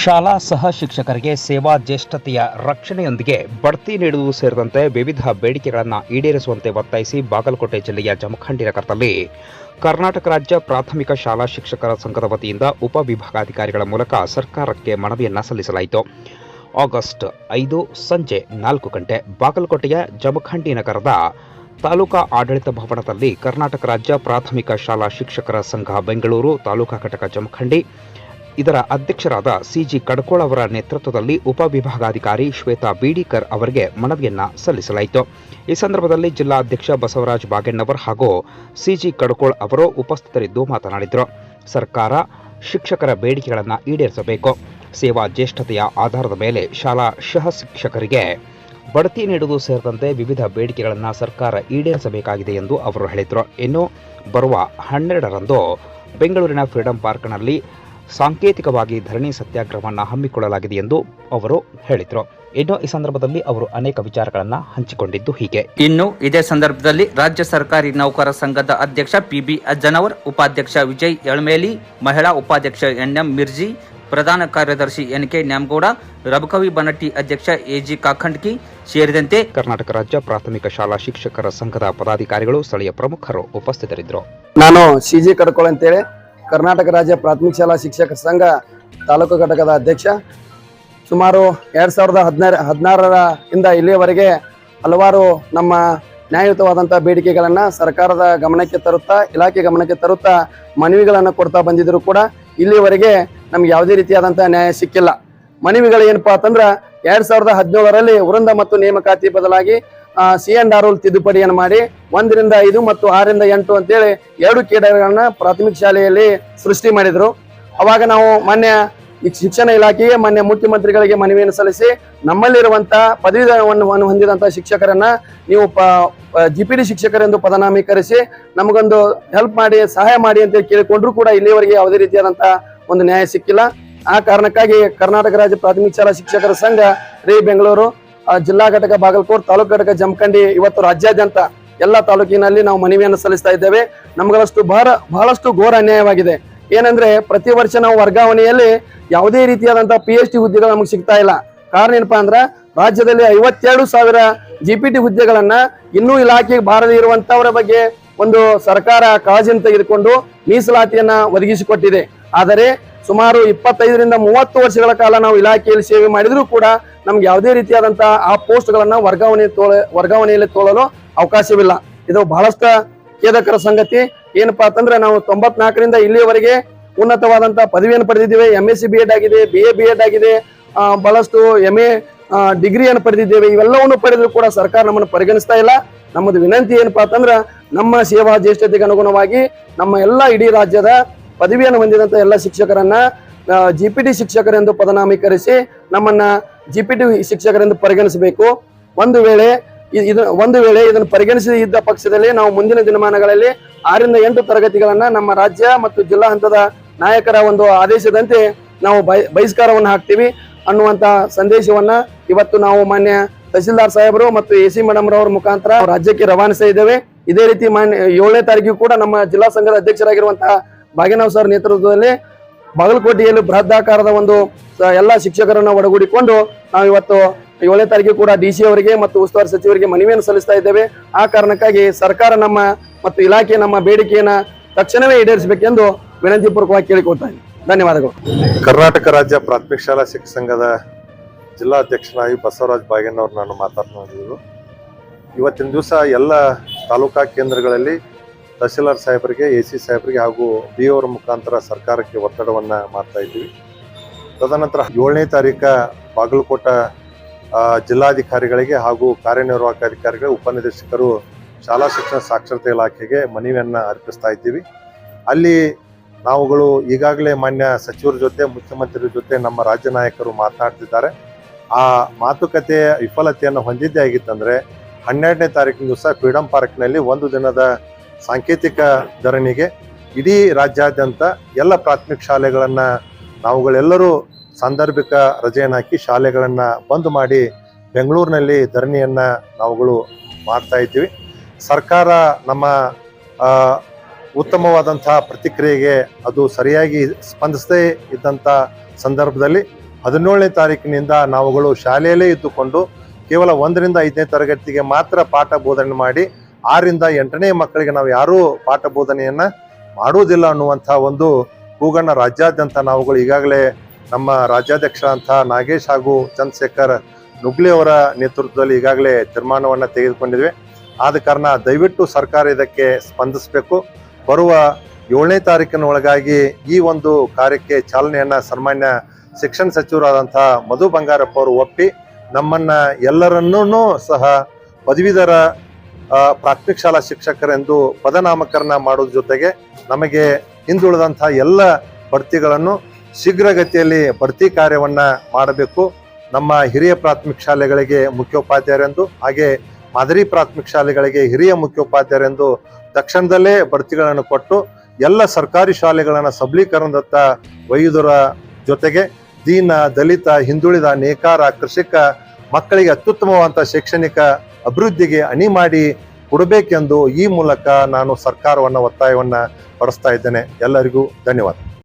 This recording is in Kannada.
ಶಾಲಾ ಸಹ ಶಿಕ್ಷಕರಿಗೆ ಸೇವಾ ಜ್ಯೇಷ್ಠತೆಯ ರಕ್ಷಣೆಯೊಂದಿಗೆ ಬಡ್ತಿ ನೀಡುವುದು ಸೇರಿದಂತೆ ವಿವಿಧ ಬೇಡಿಕೆಗಳನ್ನು ಈಡೇರಿಸುವಂತೆ ಒತ್ತಾಯಿಸಿ ಬಾಗಲಕೋಟೆ ಜಿಲ್ಲೆಯ ಜಮಖಂಡಿ ನಗರದಲ್ಲಿ ಕರ್ನಾಟಕ ರಾಜ್ಯ ಪ್ರಾಥಮಿಕ ಶಾಲಾ ಶಿಕ್ಷಕರ ಸಂಘದ ವತಿಯಿಂದ ಉಪವಿಭಾಗಾಧಿಕಾರಿಗಳ ಮೂಲಕ ಸರ್ಕಾರಕ್ಕೆ ಮನವಿಯನ್ನು ಸಲ್ಲಿಸಲಾಯಿತು. ಆಗಸ್ಟ್ 5 ಸಂಜೆ 4 ಗಂಟೆ ಬಾಗಲಕೋಟೆಯ ಜಮಖಂಡಿ ನಗರದ ತಾಲೂಕಾ ಆಡಳಿತ ಭವನದಲ್ಲಿ ಕರ್ನಾಟಕ ರಾಜ್ಯ ಪ್ರಾಥಮಿಕ ಶಾಲಾ ಶಿಕ್ಷಕರ ಸಂಘ ಬೆಂಗಳೂರು ತಾಲೂಕಾ ಘಟಕ ಜಮಖಂಡಿ ಇದರ ಅಧ್ಯಕ್ಷರಾದ ಸಿಜಿ ಕಡಕೋಳ್ ಅವರ ನೇತೃತ್ವದಲ್ಲಿ ಉಪವಿಭಾಗಾಧಿಕಾರಿ ಶ್ವೇತಾ ಬೀಡಿಕರ್ ಅವರಿಗೆ ಮನವಿಯನ್ನ ಸಲ್ಲಿಸಲಾಯಿತು. ಈ ಸಂದರ್ಭದಲ್ಲಿ ಜಿಲ್ಲಾಧ್ಯಕ್ಷ ಬಸವರಾಜ ಬಾಗೆಣ್ಣವರ್ ಹಾಗೂ ಸಿಜಿ ಕಡಕೋಳ್ ಅವರು ಉಪಸ್ಥಿತರಿದ್ದು ಮಾತನಾಡಿದರು. ಸರ್ಕಾರ ಶಿಕ್ಷಕರ ಬೇಡಿಕೆಗಳನ್ನು ಈಡೇರಿಸಬೇಕು. ಸೇವಾ ಜ್ಯೇಷ್ಠತೆಯ ಆಧಾರದ ಮೇಲೆ ಶಾಲಾ ಸಹ ಶಿಕ್ಷಕರಿಗೆ ಬಡ್ತಿ ನೀಡುವುದು ಸೇರಿದಂತೆ ವಿವಿಧ ಬೇಡಿಕೆಗಳನ್ನು ಸರ್ಕಾರ ಈಡೇರಿಸಬೇಕಾಗಿದೆ ಎಂದು ಅವರು ಹೇಳಿದರು. ಇನ್ನು ಬರುವ 12ರಂದು ಬೆಂಗಳೂರಿನ ಫ್ರೀಡಂ ಪಾರ್ಕ್ನಲ್ಲಿ ಸಾಂಕೇತಿಕವಾಗಿ ಧರಣಿ ಸತ್ಯಾಗ್ರಹವನ್ನು ಹಮ್ಮಿಕೊಳ್ಳಲಾಗಿದೆ ಎಂದು ಅವರು ಹೇಳಿದರು. ಇನ್ನು ಈ ಸಂದರ್ಭದಲ್ಲಿ ಅವರು ಅನೇಕ ವಿಚಾರಗಳನ್ನು ಹಂಚಿಕೊಂಡಿದ್ದು ಹೀಗೆ. ಇನ್ನು ಇದೇ ಸಂದರ್ಭದಲ್ಲಿ ರಾಜ್ಯ ಸರ್ಕಾರಿ ನೌಕರ ಸಂಘದ ಅಧ್ಯಕ್ಷ ಪಿಬಿ ಅಜ್ಜನವರ್, ಉಪಾಧ್ಯಕ್ಷ ವಿಜಯ್ ಯಳಮೇಲಿ, ಮಹಿಳಾ ಉಪಾಧ್ಯಕ್ಷ ಎನ್ಎಂ ಮಿರ್ಜಿ, ಪ್ರಧಾನ ಕಾರ್ಯದರ್ಶಿ ಎನ್ಕೆ ನ್ಯಾಮಗೌಡ, ರಬಕವಿ ಬನಟ್ಟಿ ಅಧ್ಯಕ್ಷ ಎಜಿ ಕಾಖಂಡ್ಕಿ ಸೇರಿದಂತೆ ಕರ್ನಾಟಕ ರಾಜ್ಯ ಪ್ರಾಥಮಿಕ ಶಾಲಾ ಶಿಕ್ಷಕರ ಸಂಘದ ಪದಾಧಿಕಾರಿಗಳು, ಸ್ಥಳೀಯ ಪ್ರಮುಖರು ಉಪಸ್ಥಿತರಿದ್ದರು. ನಾನು ಸಿಜಿ ಕಡಕೋಳ್ ಅಂತೇಳಿ ಕರ್ನಾಟಕ ರಾಜ್ಯ ಪ್ರಾಥಮಿಕ ಶಾಲಾ ಶಿಕ್ಷಕರ ಸಂಘ ತಾಲೂಕು ಘಟಕದ ಅಧ್ಯಕ್ಷ. ಸುಮಾರು 2016 ಇಲ್ಲಿಯವರೆಗೆ ಹಲವಾರು ನಮ್ಮ ನ್ಯಾಯಯುತವಾದಂಥ ಬೇಡಿಕೆಗಳನ್ನು ಸರ್ಕಾರದ ಗಮನಕ್ಕೆ ತರುತ್ತಾ, ಇಲಾಖೆ ಗಮನಕ್ಕೆ ತರುತ್ತಾ ಮನವಿಗಳನ್ನು ಕೊಡ್ತಾ ಬಂದಿದ್ದರೂ ಕೂಡ ಇಲ್ಲಿವರೆಗೆ ನಮ್ಗೆ ಯಾವುದೇ ರೀತಿಯಾದಂಥ ನ್ಯಾಯ ಸಿಕ್ಕಿಲ್ಲ. ಮನವಿಗಳು ಏನಪ್ಪಾ ಅಂತಂದ್ರೆ 2017ರಲ್ಲಿ ವೃಂದ ಮತ್ತು ನೇಮಕಾತಿ ಬದಲಾಗಿ CNR ರೂಲ್ ತಿದ್ದುಪಡಿಯನ್ನು ಮಾಡಿ 1ರಿಂದ 5 ಮತ್ತು 6ರಿಂದ 8 ಅಂತೇಳಿ 2 ಕೇಡರ್ಗಳನ್ನ ಪ್ರಾಥಮಿಕ ಶಾಲೆಯಲ್ಲಿ ಸೃಷ್ಟಿ ಮಾಡಿದ್ರು. ಅವಾಗ ನಾವು ಮಾನ್ಯ ಶಿಕ್ಷಣ ಇಲಾಖೆಗೆ, ಮಾನ್ಯ ಮುಖ್ಯಮಂತ್ರಿಗಳಿಗೆ ಮನವಿಯನ್ನು ಸಲ್ಲಿಸಿ ನಮ್ಮಲ್ಲಿರುವಂತ ಪದವಿಯನ್ನು ಹೊಂದಿದಂತಹ ಶಿಕ್ಷಕರನ್ನ ನೀವು GPD ಶಿಕ್ಷಕರೆಂದು ಪದನಾಮೀಕರಿಸಿ ನಮಗೊಂದು ಹೆಲ್ಪ್ ಮಾಡಿ, ಸಹಾಯ ಮಾಡಿ ಅಂತ ಕೇಳಿಕೊಂಡ್ರು ಕೂಡ ಇಲ್ಲಿವರೆಗೆ ಯಾವುದೇ ರೀತಿಯಾದಂತ ಒಂದು ನ್ಯಾಯ ಸಿಕ್ಕಿಲ್ಲ. ಆ ಕಾರಣಕ್ಕಾಗಿ ಕರ್ನಾಟಕ ರಾಜ್ಯ ಪ್ರಾಥಮಿಕ ಶಾಲಾ ಶಿಕ್ಷಕರ ಸಂಘ ಬೆಂಗಳೂರು ಜಿಲ್ಲಾ ಘಟಕ ಬಾಗಲಕೋಟೆ, ತಾಲೂಕು ಘಟಕ ಜಮಖಂಡಿ ಇವತ್ತು ರಾಜ್ಯಾದ್ಯಂತ ಎಲ್ಲ ತಾಲೂಕಿನಲ್ಲಿ ನಾವು ಮನವಿಯನ್ನು ಸಲ್ಲಿಸ್ತಾ ಇದ್ದೇವೆ. ನಮಗಳಷ್ಟು ಬಹಳಷ್ಟು ಘೋರ ಅನ್ಯಾಯವಾಗಿದೆ. ಏನಂದ್ರೆ ಪ್ರತಿ ವರ್ಷ ನಾವು ವರ್ಗಾವಣೆಯಲ್ಲಿ ಯಾವುದೇ ರೀತಿಯಾದಂತಹ PhD ಹುದ್ದೆಗಳು ನಮಗೆ ಸಿಗ್ತಾ ಇಲ್ಲ. ಕಾರಣ ಏನಪ್ಪಾ ಅಂದ್ರ ರಾಜ್ಯದಲ್ಲಿ 52,000 GPT ಹುದ್ದೆಗಳನ್ನ ಇನ್ನೂ ಇಲಾಖೆಗೆ ಬಾರದೇ ಇರುವಂತವರ ಬಗ್ಗೆ ಒಂದು ಸರ್ಕಾರ ಕಾಳಜಿಯನ್ನು ತೆಗೆದುಕೊಂಡು ಮೀಸಲಾತಿಯನ್ನ ಒದಗಿಸಿಕೊಟ್ಟಿದೆ. ಆದರೆ ಸುಮಾರು 25ರಿಂದ 30 ವರ್ಷಗಳ ಕಾಲ ನಾವು ಇಲಾಖೆಯಲ್ಲಿ ಸೇವೆ ಮಾಡಿದ್ರು ಕೂಡ ನಮ್ಗೆ ಯಾವುದೇ ರೀತಿಯಾದಂತಹ ಆ ಪೋಸ್ಟ್ಗಳನ್ನ ವರ್ಗಾವಣೆಯಲ್ಲಿ ತೋಳಲು ಅವಕಾಶವಿಲ್ಲ. ಇದು ಬಹಳಷ್ಟು ಖೇದಕರ ಸಂಗತಿ. ಏನಪ್ಪಾ ಅಂತಂದ್ರೆ ನಾವು 94ರಿಂದ ಇಲ್ಲಿಯವರೆಗೆ ಉನ್ನತವಾದಂತಹ ಪದವಿಯನ್ನು ಪಡೆದಿದ್ದೇವೆ. MSc B.Ed ಆಗಿದೆ, BA B.Ed ಆಗಿದೆ, ಬಹಳಷ್ಟು MA ಡಿಗ್ರಿಯನ್ನು ಪಡೆದಿದ್ದೇವೆ. ಇವೆಲ್ಲವನ್ನು ಪಡೆದ್ರು ಕೂಡ ಸರ್ಕಾರ ನಮ್ಮನ್ನು ಪರಿಗಣಿಸ್ತಾ ಇಲ್ಲ. ನಮ್ಮದು ವಿನಂತಿ ಏನಪ್ಪಾ ಅಂತಂದ್ರ ನಮ್ಮ ಸೇವಾ ಜ್ಯೇಷ್ಠತೆಗೆ ಅನುಗುಣವಾಗಿ ನಮ್ಮ ಎಲ್ಲ ಇಡೀ ರಾಜ್ಯದ ಪದವಿಯನ್ನು ಹೊಂದಿದಂತ ಎಲ್ಲ ಶಿಕ್ಷಕರನ್ನ GPT ಶಿಕ್ಷಕರೆಂದು ಪದನಾಮೀಕರಿಸಿ ನಮ್ಮನ್ನ GPT ಶಿಕ್ಷಕರೆಂದು ಪರಿಗಣಿಸಬೇಕು. ಒಂದು ವೇಳೆ ಇದನ್ನು ಪರಿಗಣಿಸದೇ ಇದ್ದ ಪಕ್ಷದಲ್ಲಿ ನಾವು ಮುಂದಿನ ದಿನಮಾನಗಳಲ್ಲಿ 6ರಿಂದ 8 ತರಗತಿಗಳನ್ನ ನಮ್ಮ ರಾಜ್ಯ ಮತ್ತು ಜಿಲ್ಲಾ ಹಂತದ ನಾಯಕರ ಒಂದು ಆದೇಶದಂತೆ ನಾವು ಬಹಿಷ್ಕಾರವನ್ನು ಹಾಕ್ತೀವಿ ಅನ್ನುವಂತ ಸಂದೇಶವನ್ನ ಇವತ್ತು ನಾವು ಮಾನ್ಯ ತಹಸೀಲ್ದಾರ್ ಸಾಹೇಬರು ಮತ್ತು AC ಮೇಡಮ್ ರವರ ಮುಖಾಂತರ ರಾಜ್ಯಕ್ಕೆ ರವಾನಿಸ್ತಾ ಇದ್ದೇವೆ. ಇದೇ ರೀತಿ 7ನೇ ತಾರೀಕಿಗೆ ಕೂಡ ನಮ್ಮ ಜಿಲ್ಲಾ ಸಂಘದ ಅಧ್ಯಕ್ಷರಾಗಿರುವಂತಹ ಬಾಗೇನವ್ ಸರ್ ನೇತೃತ್ವದಲ್ಲಿ ಬಾಗಲಕೋಟೆಯಲ್ಲಿ ಬೃಹದಾಕಾರದ ಒಂದು ಎಲ್ಲ ಶಿಕ್ಷಕರನ್ನ ಒಳಗೂಡಿಕೊಂಡು ನಾವು ಇವತ್ತು 7ನೇ ತಾರೀಕಿಗೆ ಕೂಡ DC ಅವರಿಗೆ ಮತ್ತು ಉಸ್ತುವಾರಿ ಸಚಿವರಿಗೆ ಮನವಿಯನ್ನು ಸಲ್ಲಿಸ್ತಾ ಇದ್ದೇವೆ. ಆ ಕಾರಣಕ್ಕಾಗಿ ಸರ್ಕಾರ ನಮ್ಮ ಮತ್ತು ಇಲಾಖೆ ನಮ್ಮ ಬೇಡಿಕೆಯನ್ನ ತಕ್ಷಣವೇ ಈಡೇರಿಸಬೇಕೆಂದು ವಿನಂತಿ ಪೂರ್ವಕವಾಗಿ ಕೇಳಿಕೊಳ್ತಾ ಇದ್ದೀನಿ. ಧನ್ಯವಾದಗಳು. ಕರ್ನಾಟಕ ರಾಜ್ಯ ಪ್ರಾಥಮಿಕ ಶಾಲಾ ಶಿಕ್ಷಕ ಸಂಘದ ಜಿಲ್ಲಾಧ್ಯಕ್ಷನಾಗಿ ಬಸವರಾಜ ಬಾಗೇಣ್ಣವ್ರು ನಾನು ಮಾತನಾಡಿದ್ರು. ಇವತ್ತಿನ ದಿವಸ ಎಲ್ಲ ತಾಲೂಕಾ ಕೇಂದ್ರಗಳಲ್ಲಿ ತಹಸೀಲ್ದಾರ್ ಸಾಹೇಬರಿಗೆ, AC ಸಾಹೇಬರಿಗೆ ಹಾಗೂ BO ಅವರ ಮುಖಾಂತರ ಸರ್ಕಾರಕ್ಕೆ ಒತ್ತಡವನ್ನು ಮಾಡ್ತಾ ಇದ್ದೀವಿ. ತದನಂತರ 7ನೇ ತಾರೀಕು ಬಾಗಲಕೋಟೆ ಜಿಲ್ಲಾಧಿಕಾರಿಗಳಿಗೆ ಹಾಗೂ ಕಾರ್ಯನಿರ್ವಾಹಕ ಅಧಿಕಾರಿಗಳಿಗೆ, ಉಪನಿರ್ದೇಶಕರು, ಶಾಲಾ ಶಿಕ್ಷಣ ಸಾಕ್ಷರತೆ ಇಲಾಖೆಗೆ ಮನವಿಯನ್ನು ಅರ್ಪಿಸ್ತಾ ಇದ್ದೀವಿ. ಅಲ್ಲಿ ನಾವುಗಳು ಈಗಾಗಲೇ ಮಾನ್ಯ ಸಚಿವರ ಜೊತೆ, ಮುಖ್ಯಮಂತ್ರಿ ಜೊತೆ ನಮ್ಮ ರಾಜ್ಯ ನಾಯಕರು ಮಾತನಾಡ್ತಿದ್ದಾರೆ. ಆ ಮಾತುಕತೆಯ ವಿಫಲತೆಯನ್ನು ಹೊಂದಿದ್ದೇ ಆಗಿತ್ತಂದರೆ 12ನೇ ತಾರೀಕಿನ ದಿವಸ ಫ್ರೀಡಂ ಪಾರ್ಕ್ನಲ್ಲಿ 1 ದಿನದ ಸಾಂಕೇತಿಕ ಧರಣಿಗೆ ಇಡೀ ರಾಜ್ಯಾದ್ಯಂತ ಎಲ್ಲ ಪ್ರಾಥಮಿಕ ಶಾಲೆಗಳನ್ನು ನಾವುಗಳೆಲ್ಲರೂ ಸಾಂದರ್ಭಿಕ ರಜೆಯನ್ನು ಹಾಕಿ ಶಾಲೆಗಳನ್ನು ಬಂದ್ ಮಾಡಿ ಬೆಂಗಳೂರಿನಲ್ಲಿ ಧರಣಿಯನ್ನು ನಾವುಗಳು ಮಾಡ್ತಾ ಇದ್ದೀವಿ. ಸರ್ಕಾರ ನಮ್ಮ ಉತ್ತಮವಾದಂತಹ ಪ್ರತಿಕ್ರಿಯೆಗೆ ಅದು ಸರಿಯಾಗಿ ಸ್ಪಂದಿಸದೇ ಇದ್ದಂಥ ಸಂದರ್ಭದಲ್ಲಿ 17ನೇ ತಾರೀಕಿನಿಂದ ನಾವುಗಳು ಶಾಲೆಯಲ್ಲೇ ಇದ್ದುಕೊಂಡು ಕೇವಲ 1ರಿಂದ 5ನೇ ತರಗತಿಗೆ ಮಾತ್ರ ಪಾಠ ಬೋಧನೆ ಮಾಡಿ 6ರಿಂದ 8ನೇ ಮಕ್ಕಳಿಗೆ ನಾವು ಯಾರೂ ಪಾಠ ಬೋಧನೆಯನ್ನ ಮಾಡುವುದಿಲ್ಲ ಅನ್ನುವಂಥ ಒಂದು ಕೂಗನ್ನ ರಾಜ್ಯಾದ್ಯಂತ ನಾವುಗಳು ಈಗಾಗಲೇ ನಮ್ಮ ರಾಜ್ಯಾಧ್ಯಕ್ಷ ಅಂತ ನಾಗೇಶ್ ಹಾಗೂ ಚಂದ್ರಶೇಖರ್ ನುಗ್ಲಿ ಅವರ ನೇತೃತ್ವದಲ್ಲಿ ಈಗಾಗಲೇ ತೀರ್ಮಾನವನ್ನು ತೆಗೆದುಕೊಂಡಿದ್ವಿ. ಆದ ಕಾರಣ ದಯವಿಟ್ಟು ಸರ್ಕಾರ ಇದಕ್ಕೆ ಸ್ಪಂದಿಸಬೇಕು. ಬರುವ 7ನೇ ತಾರೀಕಿನ ಒಳಗಾಗಿ ಈ ಒಂದು ಕಾರ್ಯಕ್ಕೆ ಚಾಲನೆಯನ್ನ ಸನ್ಮಾನ್ಯ ಶಿಕ್ಷಣ ಸಚಿವರಾದಂಥ ಮಧು ಬಂಗಾರಪ್ಪ ಅವರು ಒಪ್ಪಿ ನಮ್ಮನ್ನ ಎಲ್ಲರನ್ನೂ ಸಹ ಪದವೀಧರ ಪ್ರಾಥಮಿಕ ಶಾಲಾ ಶಿಕ್ಷಕರೆಂದು ಪದನಾಮಕರಣ ಮಾಡೋದ್ರ ಜೊತೆಗೆ ನಮಗೆ ಹಿಂದುಳಿದಂತಹ ಎಲ್ಲ ಬಡ್ತಿಗಳನ್ನು ಶೀಘ್ರಗತಿಯಲ್ಲಿ ಭರ್ತಿ ಕಾರ್ಯವನ್ನ ಮಾಡಬೇಕು. ನಮ್ಮ ಹಿರಿಯ ಪ್ರಾಥಮಿಕ ಶಾಲೆಗಳಿಗೆ ಮುಖ್ಯೋಪಾಧ್ಯಾಯರೆಂದು ಹಾಗೆ ಮಾದರಿ ಪ್ರಾಥಮಿಕ ಶಾಲೆಗಳಿಗೆ ಹಿರಿಯ ಮುಖ್ಯೋಪಾಧ್ಯಾಯರೆಂದು ತಕ್ಷಣದಲ್ಲೇ ಬಡ್ತಿಗಳನ್ನು ಕೊಟ್ಟು ಎಲ್ಲ ಸರ್ಕಾರಿ ಶಾಲೆಗಳನ್ನು ಸಬಲೀಕರಣದತ್ತ ಒಯ್ಯುವುದರ ಜೊತೆಗೆ ದೀನ, ದಲಿತ, ಹಿಂದುಳಿದ, ನೇಕಾರ, ಕೃಷಿಕ ಮಕ್ಕಳಿಗೆ ಅತ್ಯುತ್ತಮವಾದಂಥ ಶೈಕ್ಷಣಿಕ ಅಭಿವೃದ್ಧಿಗೆ ಅಣಿ ಮಾಡಿ ಕೊಡಬೇಕೆಂದು ಈ ಮೂಲಕ ನಾನು ಸರ್ಕಾರವನ್ನು ಒತ್ತಾಯವನ್ನ ಪಡಿಸ್ತಾ ಇದ್ದೇನೆ. ಎಲ್ಲರಿಗೂ ಧನ್ಯವಾದ.